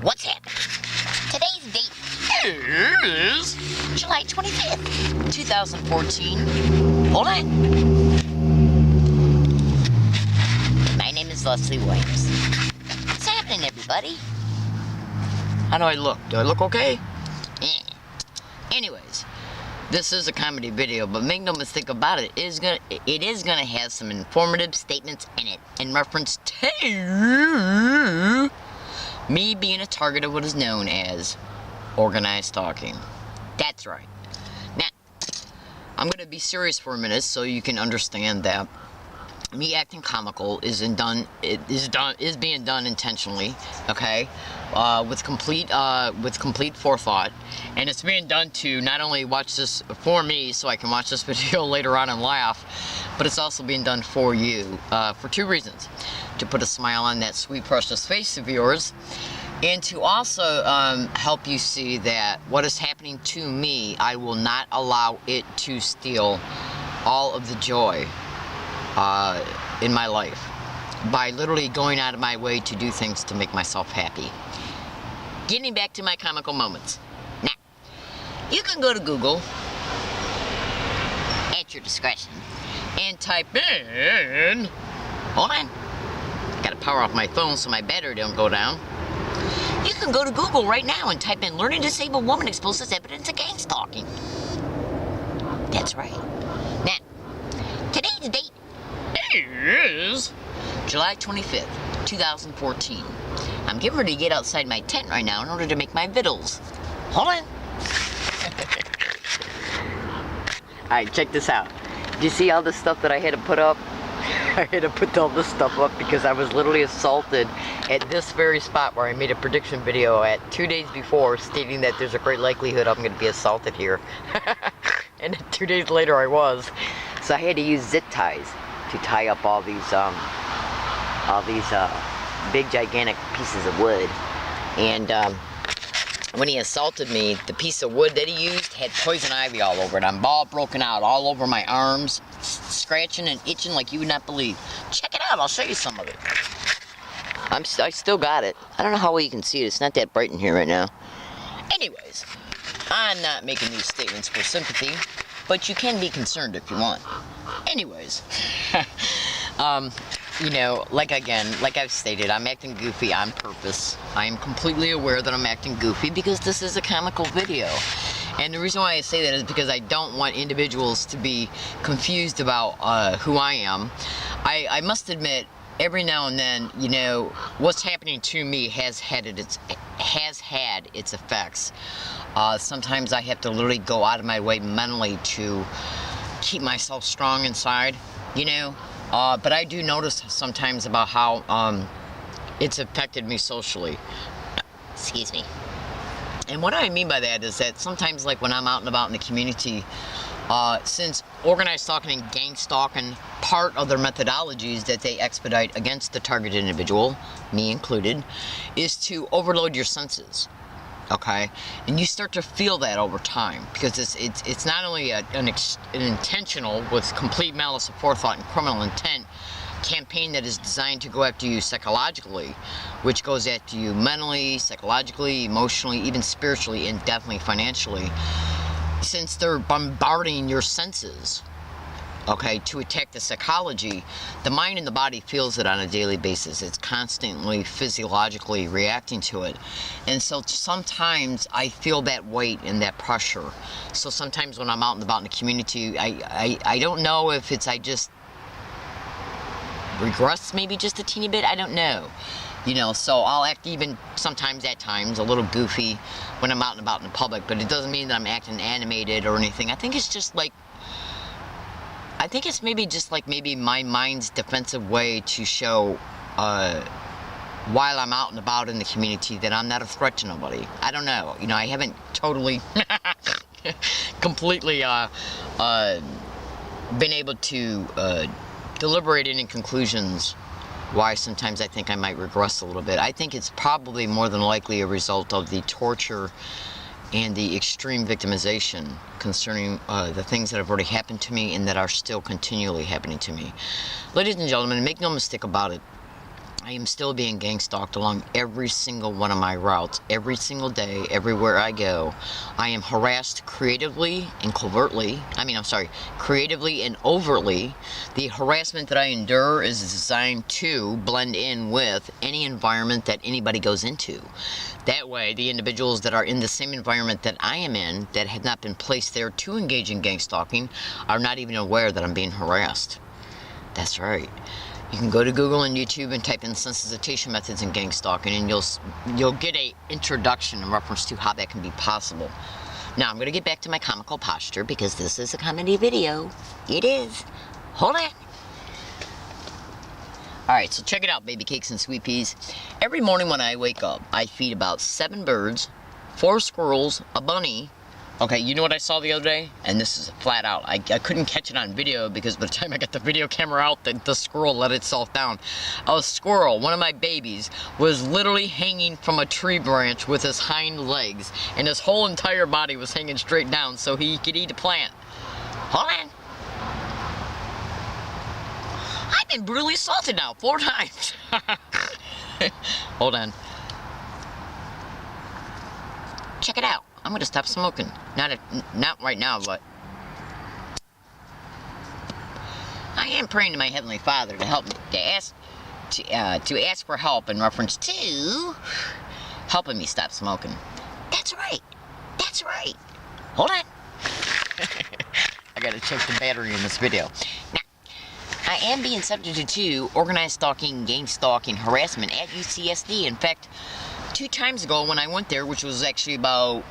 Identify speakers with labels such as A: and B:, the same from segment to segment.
A: What's happening? Today's date is July 25th, 2014. Hold on. My name is Leslie Williams. What's happening, everybody? How do I look? Do I look okay? Yeah. Anyways, this is a comedy video, but make no mistake about it, it is gonna have some informative statements in it in reference to me being a target of what is known as organized stalking. That's right. Now, I'm going to be serious for a minute so you can understand that me acting comical is being done intentionally, okay, with complete forethought, and it's being done to not only watch this for me so I can watch this video later on and laugh, but it's also being done for you for two reasons: to put a smile on that sweet precious face of yours, and to also help you see that what is happening to me, I will not allow it to steal all of the joy in my life by literally going out of my way to do things to make myself happy. Getting back to my comical moments. Now, you can go to Google at your discretion and type in, hold on, gotta power off my phone so my battery don't go down. You can go to Google right now and type in "learning disabled woman exposes evidence of gang stalking." That's right. Now, today's date is July 25th, 2014. I'm getting ready to get outside my tent right now in order to make my vittles. Hold on. Alright, check this out. Do you see all the stuff that I had to put up? I had to put all this stuff up because I was literally assaulted at this very spot where I made a prediction video at 2 days before, stating that there's a great likelihood I'm going to be assaulted here. And 2 days later I was. So I had to use zip ties to tie up all these big gigantic pieces of wood. And when he assaulted me, the piece of wood that he used had poison ivy all over it. I'm all broken out all over my arms, scratching and itching like you would not believe. Check it out, I'll show you some of it. I still got it. I don't know how well you can see it. It's not that bright in here right now. Anyways, I'm not making these statements for sympathy, but you can be concerned if you want. Anyways, you know, like I've stated, I'm acting goofy on purpose. I am completely aware that I'm acting goofy because this is a comical video. And the reason why I say that is because I don't want individuals to be confused about who I am. I must admit, every now and then, you know, what's happening to me has had its effects. Sometimes I have to literally go out of my way mentally to keep myself strong inside, you know. But I do notice sometimes about how it's affected me socially. Excuse me. And what I mean by that is that sometimes, like when I'm out and about in the community, since organized stalking and gang stalking, part of their methodologies that they expedite against the targeted individual, me included, is to overload your senses. Okay, and you start to feel that over time because it's not only an intentional, with complete malice of forethought and criminal intent, campaign that is designed to go after you psychologically, which goes after you mentally, psychologically, emotionally, even spiritually, and definitely financially, since they're bombarding your senses, okay, to attack the psychology. The mind and the body feels it on a daily basis. It's constantly physiologically reacting to it. And so sometimes I feel that weight and that pressure. So sometimes when I'm out and about in the community, I don't know if it's I just regress maybe just a teeny bit. I don't know. You know, so I'll act even sometimes at times a little goofy when I'm out and about in the public, but it doesn't mean that I'm acting animated or anything. I think it's just like, I think it's maybe just like maybe my mind's defensive way to show while I'm out and about in the community that I'm not a threat to nobody. I don't know. You know, I haven't totally completely been able to deliberate any conclusions why sometimes I think I might regress a little bit. I think it's probably more than likely a result of the torture and the extreme victimization concerning the things that have already happened to me and that are still continually happening to me. Ladies and gentlemen, make no mistake about it, I am still being gang stalked along every single one of my routes, every single day, everywhere I go. I am harassed creatively and covertly. Creatively and overtly. The harassment that I endure is designed to blend in with any environment that anybody goes into. That way, the individuals that are in the same environment that I am in, that have not been placed there to engage in gang stalking, are not even aware that I'm being harassed. That's right. You can go to Google and YouTube and type in sensitization methods and gang stalking, and you'll get a introduction in reference to how that can be possible. Now I'm going to get back to my comical posture because this is a comedy video. It is. Hold on. Alright, so check it out, baby cakes and sweet peas. Every morning when I wake up, I feed about 7 birds, 4 squirrels, a bunny. Okay, you know what I saw the other day? And this is flat out. I couldn't catch it on video because by the time I got the video camera out, the squirrel let itself down. A squirrel, one of my babies, was literally hanging from a tree branch with his hind legs, and his whole entire body was hanging straight down so he could eat a plant. Hold on. I've been brutally assaulted now 4 times. Hold on. Check it out. I'm gonna stop smoking. Not right now, but I am praying to my Heavenly Father to help me, to ask for help in reference to helping me stop smoking. That's right. That's right. Hold on. I gotta check the battery in this video. Now, I am being subjected to organized stalking, gang stalking, harassment at UCSD. In fact, 2 times ago when I went there, which was actually about,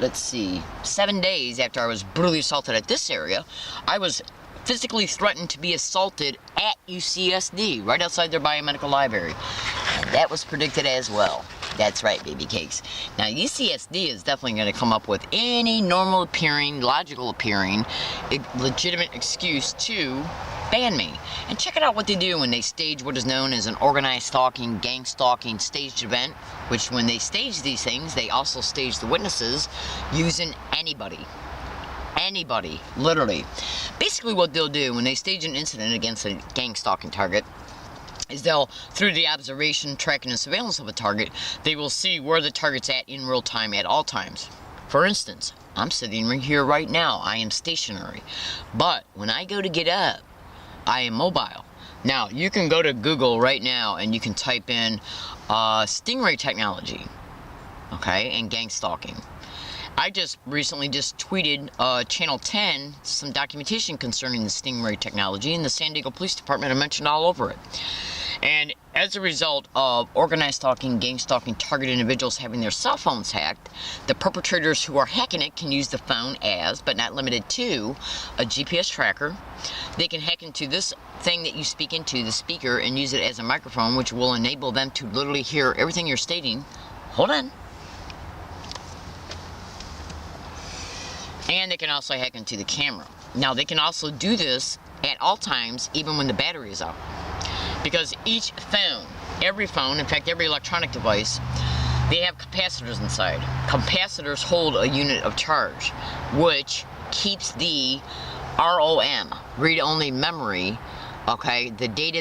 A: 7 days after I was brutally assaulted at this area, I was physically threatened to be assaulted at UCSD, right outside their biomedical library. And that was predicted as well. That's right, baby cakes. Now, UCSD is definitely going to come up with any normal appearing, logical appearing, legitimate excuse to ban me. And check it out what they do when they stage what is known as an organized stalking, gang stalking staged event, which when they stage these things, they also stage the witnesses using anybody. Anybody, literally. Basically what they'll do when they stage an incident against a gang stalking target is they'll, through the observation, tracking, and surveillance of a target, they will see where the target's at in real time at all times. For instance, I'm sitting right here right now. I am stationary. But when I go to get up, I am mobile. Now, you can go to Google right now and you can type in Stingray technology, okay, and gang stalking. I just recently tweeted Channel 10 some documentation concerning the Stingray technology, and the San Diego Police Department have mentioned all over it. And as a result of organized stalking, gang stalking, target individuals having their cell phones hacked, the perpetrators who are hacking it can use the phone as, but not limited to, a GPS tracker. They can hack into this thing that you speak into, the speaker, and use it as a microphone, which will enable them to literally hear everything you're stating. Hold on. And they can also hack into the camera. Now, they can also do this at all times, even when the battery is out. Because each phone, every phone, in fact every electronic device, they have capacitors inside. Capacitors hold a unit of charge, which keeps the ROM, read-only memory, okay, the data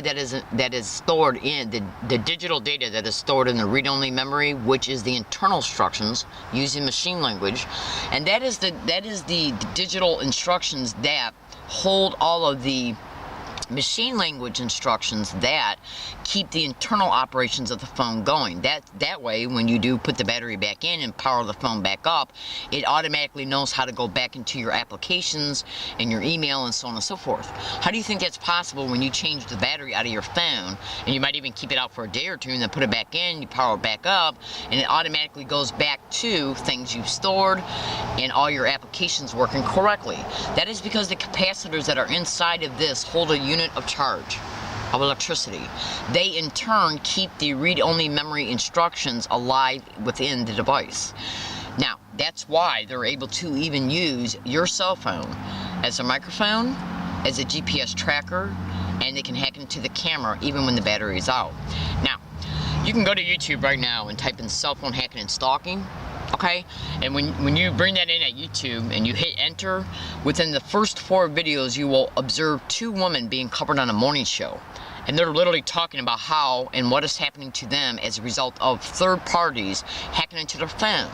A: that is stored in, the digital data that is stored in the read-only memory, which is the internal instructions using machine language, and that is the digital instructions that hold all of the machine language instructions that keep the internal operations of the phone going. That way, when you do put the battery back in and power the phone back up, it automatically knows how to go back into your applications and your email and so on and so forth. How do you think that's possible when you change the battery out of your phone, and you might even keep it out for a day or two and then put it back in, you power it back up, and it automatically goes back to things you've stored and all your applications working correctly? That is because the capacitors that are inside of this hold a unit of charge of electricity. They in turn keep the read-only memory instructions alive within the device. Now, that's why they're able to even use your cell phone as a microphone, as a GPS tracker, and they can hack into the camera even when the battery is out. Now, you can go to YouTube right now and type in cell phone hacking and stalking. Okay, and when you bring that in at YouTube and you hit enter, within the first 4 videos you will observe 2 women being covered on a morning show. And they're literally talking about how and what is happening to them as a result of third parties hacking into their phone.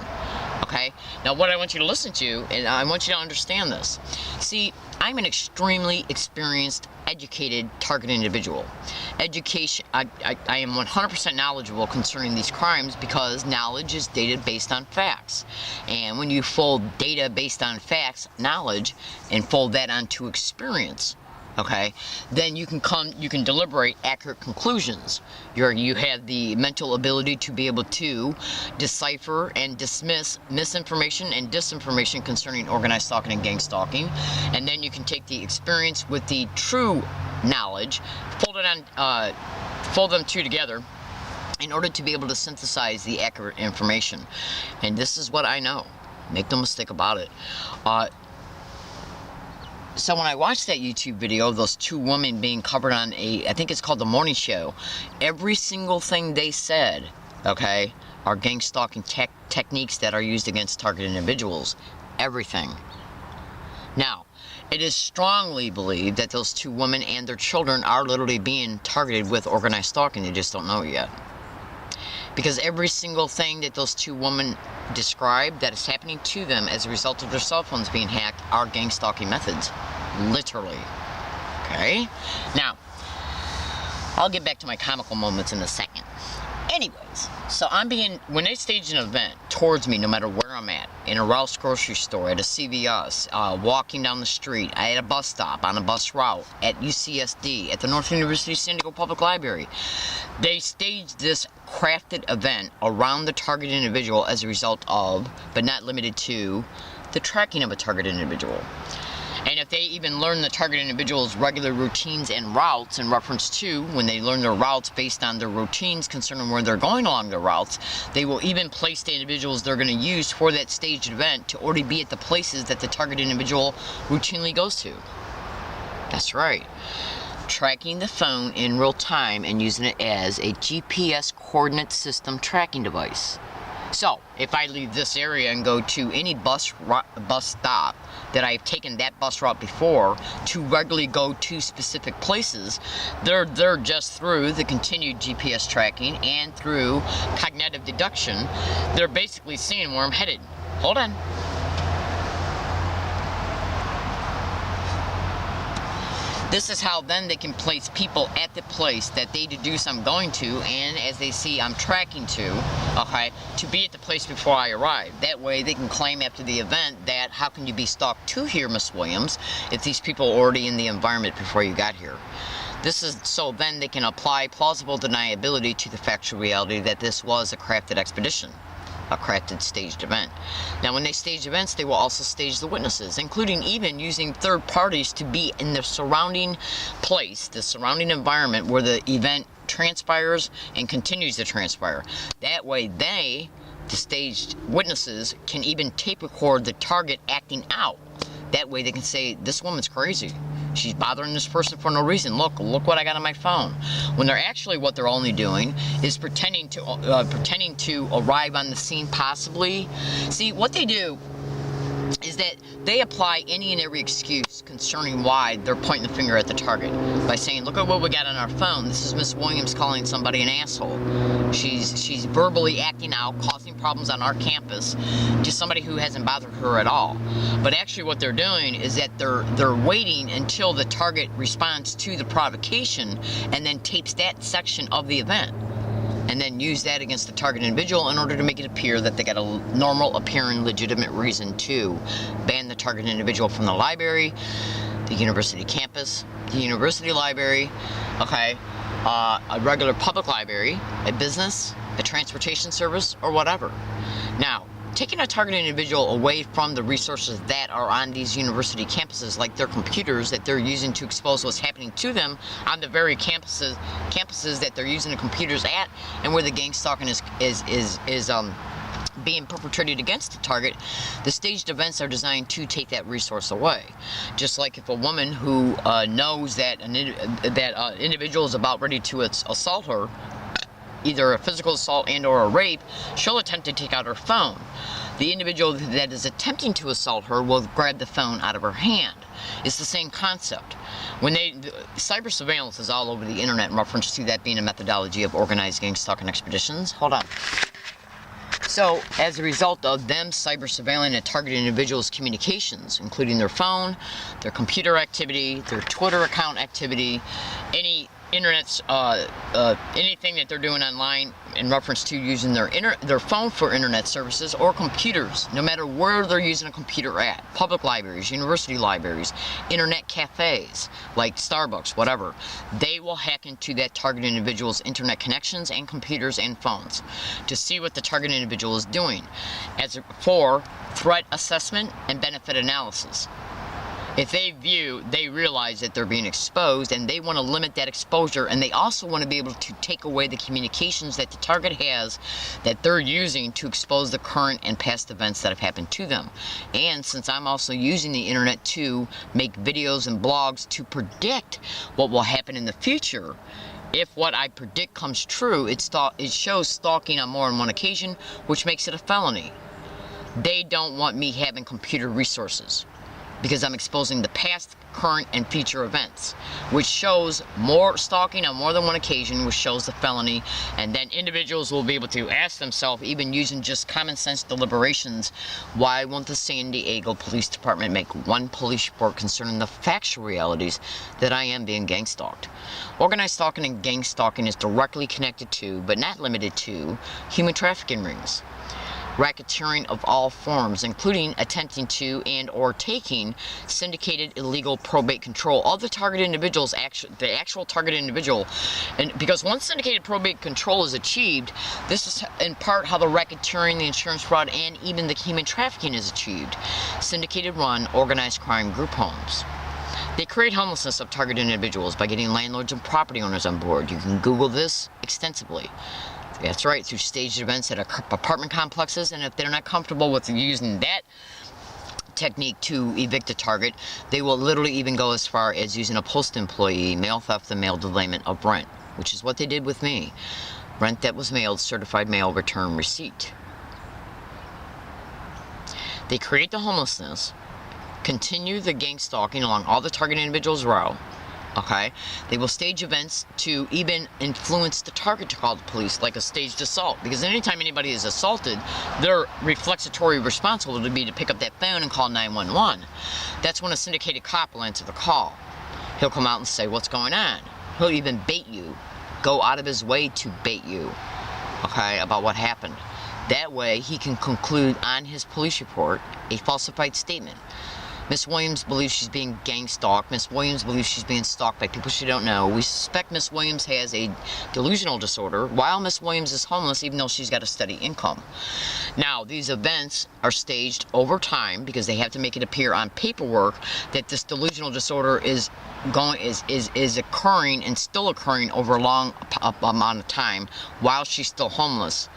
A: Okay? Now what I want you to listen to, and I want you to understand this. See, I'm an extremely experienced, educated, targeted individual. Education, I am 100% knowledgeable concerning these crimes because knowledge is data based on facts. And when you fold data based on facts, knowledge, and fold that onto experience, okay, then you can deliberate accurate conclusions. You have the mental ability to be able to decipher and dismiss misinformation and disinformation concerning organized stalking and gang stalking, and then you can take the experience with the true knowledge, fold them two together in order to be able to synthesize the accurate information. And this is what I know. Make no mistake about it. So when I watched that YouTube video of those two women being covered on I think it's called The Morning Show, every single thing they said, okay, are gang stalking techniques that are used against targeted individuals. Everything. Now, it is strongly believed that those two women and their children are literally being targeted with organized stalking. They just don't know it yet. Because every single thing that those two women described that is happening to them as a result of their cell phones being hacked are gang stalking methods. Literally. Okay? Now, I'll get back to my comical moments in a second. Anyways, so when they stage an event towards me, no matter where I'm at, in a Rouse grocery store, at a CVS, walking down the street, at a bus stop, on a bus route, at UCSD, at the North University San Diego Public Library, they stage this crafted event around the targeted individual as a result of, but not limited to, the tracking of a targeted individual. And if they even learn the target individual's regular routines and routes in reference to, when they learn their routes based on their routines concerning where they're going along their routes, they will even place the individuals they're going to use for that staged event to already be at the places that the target individual routinely goes to. That's right. Tracking the phone in real time and using it as a GPS coordinate system tracking device. So, if I leave this area and go to any bus stop that I've taken that bus route before to regularly go to specific places, they're just through the continued GPS tracking and through cognitive deduction, they're basically seeing where I'm headed. Hold on. This is how then they can place people at the place that they deduce I'm going to, and as they see I'm tracking to, okay, to be at the place before I arrive. That way they can claim after the event that, how can you be stalked to here, Miss Williams, if these people are already in the environment before you got here. This is so then they can apply plausible deniability to the factual reality that this was a crafted expedition. A crafted staged event. Now when they stage events, they will also stage the witnesses, including even using third parties to be in the surrounding place, the surrounding environment where the event transpires and continues to transpire. That way the staged witnesses, can even tape record the target acting out. That way they can say, this woman's crazy. She's bothering this person for no reason. Look what I got on my phone. When they're actually, what they're only doing is pretending to arrive on the scene possibly. See, what they do is that they apply any and every excuse concerning why they're pointing the finger at the target by saying, look at what we got on our phone. This is Miss Williams calling somebody an asshole. She's verbally acting out, causing problems on our campus to somebody who hasn't bothered her at all. But actually what they're doing is that they're waiting until the target responds to the provocation and then tapes that section of the event, and then use that against the target individual in order to make it appear that they got a normal appearing legitimate reason to ban the target individual from the library, the university campus, the university library, okay, a regular public library, a business, a transportation service, or whatever. Now, taking a targeted individual away from the resources that are on these university campuses, like their computers that they're using to expose what's happening to them on the very campuses that they're using the computers at, and where the gang stalking is being perpetrated against the target, the staged events are designed to take that resource away. Just like if a woman who knows that an individual is about ready to assault her, either a physical assault and or a rape, she'll attempt to take out her phone. The individual that is attempting to assault her will grab the phone out of her hand. It's the same concept. Cyber surveillance is all over the internet in reference to that being a methodology of organized gang stalking expeditions. Hold on. So, as a result of them cyber surveilling and targeting individuals' communications, including their phone, their computer activity, their Twitter account activity, any internet's, anything that they're doing online in reference to using their phone for internet services or computers, no matter where they're using a computer at, public libraries, university libraries, internet cafes, like Starbucks, whatever, they will hack into that target individual's internet connections and computers and phones to see what the target individual is doing for threat assessment and benefit analysis. If they realize that they're being exposed and they want to limit that exposure, and they also want to be able to take away the communications that the target has that they're using to expose the current and past events that have happened to them. And since I'm also using the internet to make videos and blogs to predict what will happen in the future, if what I predict comes true, it shows stalking on more than one occasion, which makes it a felony. They don't want me having computer resources, because I'm exposing the past, current, and future events, which shows more stalking on more than one occasion, which shows the felony, and then individuals will be able to ask themselves, even using just common sense deliberations, why won't the San Diego Police Department make one police report concerning the factual realities that I am being gang stalked? Organized stalking and gang stalking is directly connected to, but not limited to, human trafficking rings, racketeering of all forms, including attempting to and or taking syndicated illegal probate control of the target individuals, the actual target individual. And because once syndicated probate control is achieved, this is in part how the racketeering, the insurance fraud, and even the human trafficking is achieved. Syndicated run, organized crime group homes. They create homelessness of target individuals by getting landlords and property owners on board. You can Google this extensively. That's right, through staged events at apartment complexes, and if they're not comfortable with using that technique to evict a target, they will literally even go as far as using a post employee, mail theft, and mail delayment of rent, which is what they did with me. Rent that was mailed, certified mail return receipt. They create the homelessness, continue the gang stalking along all the target individuals' row. Okay, they will stage events to even influence the target to call the police, like a staged assault, because anytime anybody is assaulted, their reflexatory response will be to pick up that phone and call 911. That's when a syndicated cop will answer the call. He'll come out and say, what's going on? He'll even bait you, go out of his way to bait you, okay, about what happened. That way he can conclude on his police report a falsified statement. Miss Williams believes she's being gang stalked. Miss Williams believes she's being stalked by people she don't know. We suspect Miss Williams has a delusional disorder, while Miss Williams is homeless even though she's got a steady income. Now, these events are staged over time because they have to make it appear on paperwork that this delusional disorder is occurring and still occurring over a long amount of time while she's still homeless.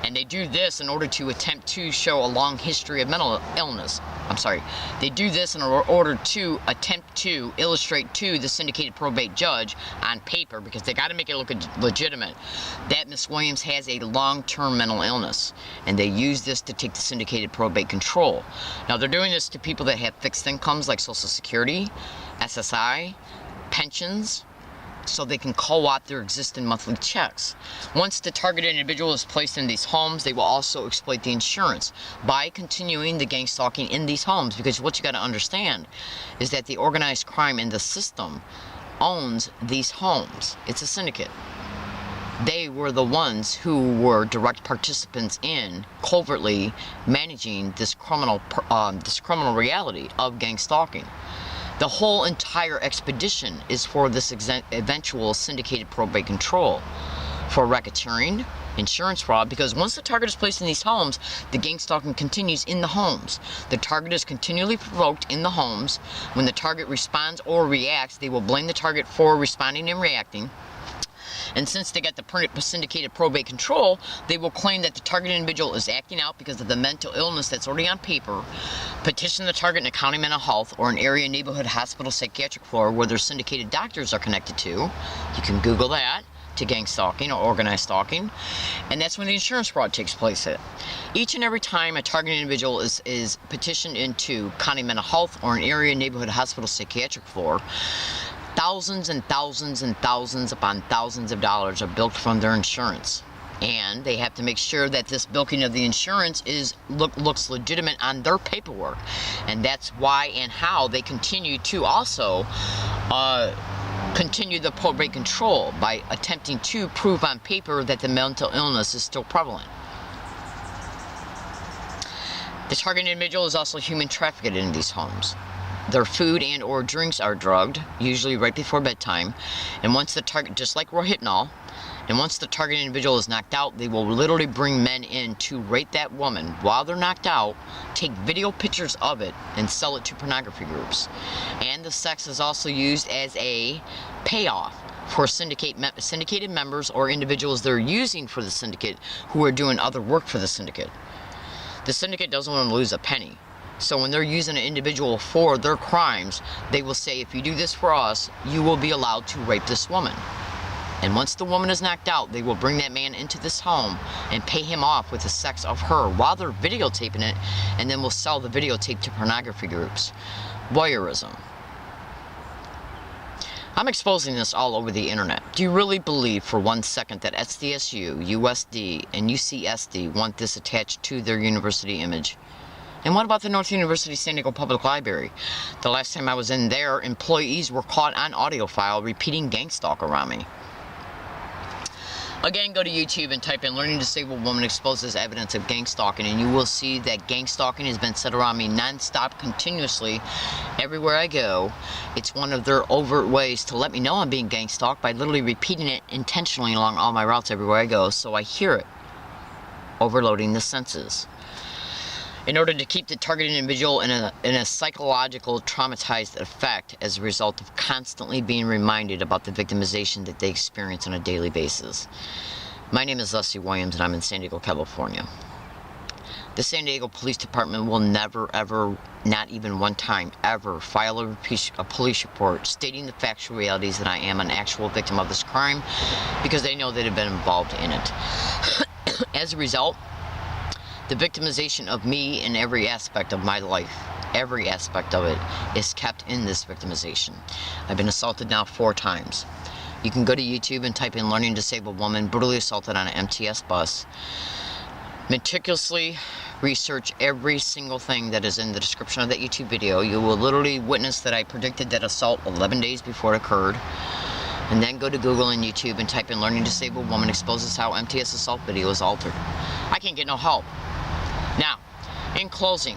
A: And they do this in order to attempt to show a long history of mental illness. They do this in order to attempt to illustrate to the syndicated probate judge on paper, because they got to make it look legitimate, that Miss Williams has a long-term mental illness, and they use this to take the syndicated probate control. Now, they're doing this to people that have fixed incomes like Social Security, SSI, pensions, so they can co-opt their existing monthly checks. Once the targeted individual is placed in these homes, they will also exploit the insurance by continuing the gang stalking in these homes, because what you got to understand is that the organized crime in the system owns these homes. It's a syndicate. They were the ones who were direct participants in covertly managing this criminal reality of gang stalking. The whole entire expedition is for this eventual syndicated probate control, for racketeering, insurance fraud, because once the target is placed in these homes, the gang stalking continues in the homes. The target is continually provoked in the homes. When the target responds or reacts, they will blame the target for responding and reacting. And since they got the syndicated probate control, they will claim that the targeted individual is acting out because of the mental illness that's already on paper, petition the target in a county mental health or an area neighborhood hospital psychiatric floor where their syndicated doctors are connected to. You can Google that to to gang stalking or organized stalking, and that's when the insurance fraud takes place. Each and every time a targeted individual is petitioned into county mental health or an area neighborhood hospital psychiatric floor, thousands and thousands and thousands upon thousands of dollars are bilked from their insurance. And they have to make sure that this bilking of the insurance looks legitimate on their paperwork. And that's why and how they continue to also continue the probate control by attempting to prove on paper that the mental illness is still prevalent. The targeted individual is also human trafficked in these homes. Their food and or drinks are drugged, usually right before bedtime, and once the target, just like Rohypnol, and once the target individual is knocked out, they will literally bring men in to rape that woman while they're knocked out, take video pictures of it, and sell it to pornography groups. And the sex is also used as a payoff for syndicated members or individuals they're using for the syndicate who are doing other work for the syndicate. The syndicate doesn't want to lose a penny. So when they're using an individual for their crimes, they will say, if you do this for us, you will be allowed to rape this woman. And once the woman is knocked out, they will bring that man into this home and pay him off with the sex of her while they're videotaping it, and then will sell the videotape to pornography groups. Voyeurism. I'm exposing this all over the internet. Do you really believe for 1 second that SDSU, USD, and UCSD want this attached to their university image? And what about the North University San Diego Public Library? The last time I was in there, employees were caught on audio file repeating gang stalk around me. Again, go to YouTube and type in Learning Disabled Woman Exposes Evidence of Gang Stalking, and you will see that gang stalking has been said around me non-stop, continuously, everywhere I go. It's one of their overt ways to let me know I'm being gang stalked by literally repeating it intentionally along all my routes everywhere I go, so I hear it, overloading the senses. In order to keep the targeted individual in a psychological traumatized effect as a result of constantly being reminded about the victimization that they experience on a daily basis. My name is Leslie Williams, and I'm in San Diego, California. The San Diego Police Department will never, ever, not even one time, ever file a police report stating the factual realities that I am an actual victim of this crime, because they know that I've been involved in it. As a result, the victimization of me in every aspect of my life, every aspect of it, is kept in this victimization. I've been assaulted now 4 times. You can go to YouTube and type in Learning Disabled Woman brutally assaulted on an MTS bus. Meticulously research every single thing that is in the description of that YouTube video. You will literally witness that I predicted that assault 11 days before it occurred. And then go to Google and YouTube and type in Learning Disabled Woman Exposes How MTS Assault Video is Altered. I can't get no help. Now, in closing,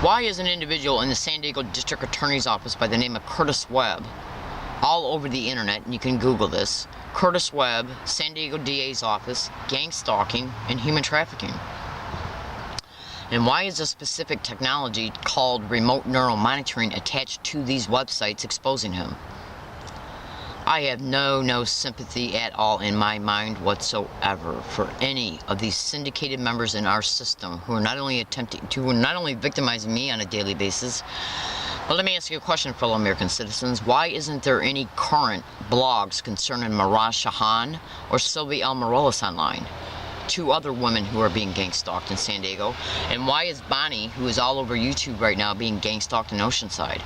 A: why is an individual in the San Diego District Attorney's Office by the name of Curtis Webb all over the internet, and you can Google this, Curtis Webb, San Diego DA's office, gang stalking, and human trafficking? And why is a specific technology called remote neural monitoring attached to these websites exposing him? I have no sympathy at all in my mind whatsoever for any of these syndicated members in our system who are not only victimizing me on a daily basis, but let me ask you a question, fellow American citizens. Why isn't there any current blogs concerning Miraj Shahan or Sylvie L. Morales online? 2 other women who are being gang stalked in San Diego. And why is Bonnie, who is all over YouTube right now, being gang stalked in Oceanside?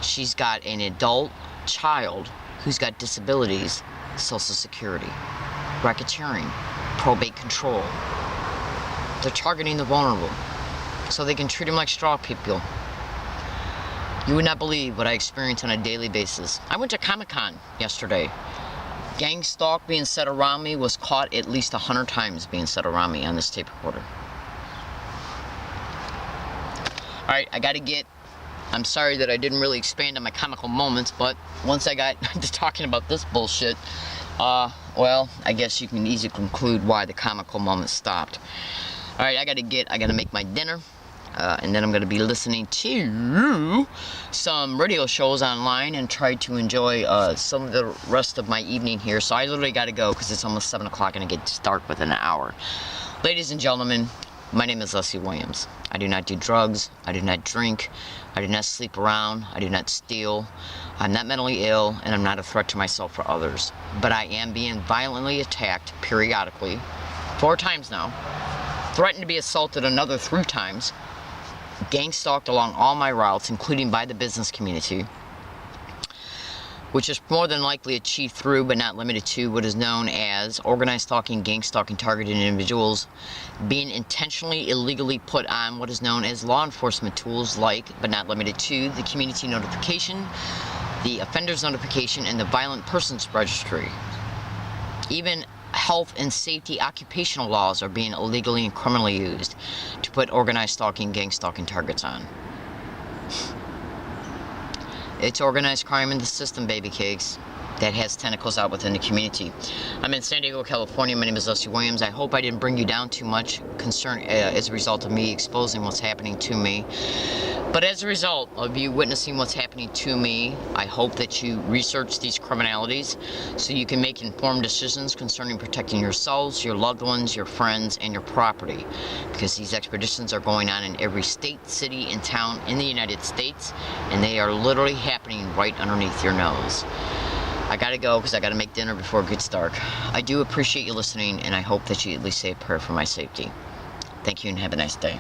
A: She's got an adult child who's got disabilities, Social Security, racketeering, probate control. They're targeting the vulnerable so they can treat them like straw people. You would not believe what I experience on a daily basis. I went to Comic-Con yesterday. Gang stalk being said around me was caught at least 100 times being said around me on this tape recorder. Alright, I'm sorry that I didn't really expand on my comical moments, but once I got to talking about this bullshit, well, I guess you can easily conclude why the comical moment stopped. Alright, I gotta make my dinner, and then I'm gonna be listening to some radio shows online and try to enjoy some of the rest of my evening here. So I literally gotta go because it's almost 7 o'clock and it gets dark within an hour. Ladies and gentlemen, My name is Leslie Williams. I do not do drugs. I do not drink. I do not sleep around. I do not steal. I'm not mentally ill, and I'm not a threat to myself or others. But I am being violently attacked periodically, 4 times now, threatened to be assaulted another 3 times, gang stalked along all my routes, including by the business community, which is more than likely achieved through, but not limited to, what is known as organized stalking, gang stalking, targeted individuals, being intentionally illegally put on what is known as law enforcement tools like, but not limited to, the community notification, the offenders notification, and the violent persons registry. Even health and safety occupational laws are being illegally and criminally used to put organized stalking, gang stalking targets on. It's organized crime in the system, baby cakes, that has tentacles out within the community. I'm in San Diego, California. My name is Leslie Williams. I hope I didn't bring you down too much as a result of me exposing what's happening to me. But as a result of you witnessing what's happening to me, I hope that you research these criminalities so you can make informed decisions concerning protecting yourselves, your loved ones, your friends, and your property. Because these expeditions are going on in every state, city, and town in the United States, and they are literally happening right underneath your nose. I gotta go because I gotta make dinner before it gets dark. I do appreciate you listening, and I hope that you at least say a prayer for my safety. Thank you and have a nice day.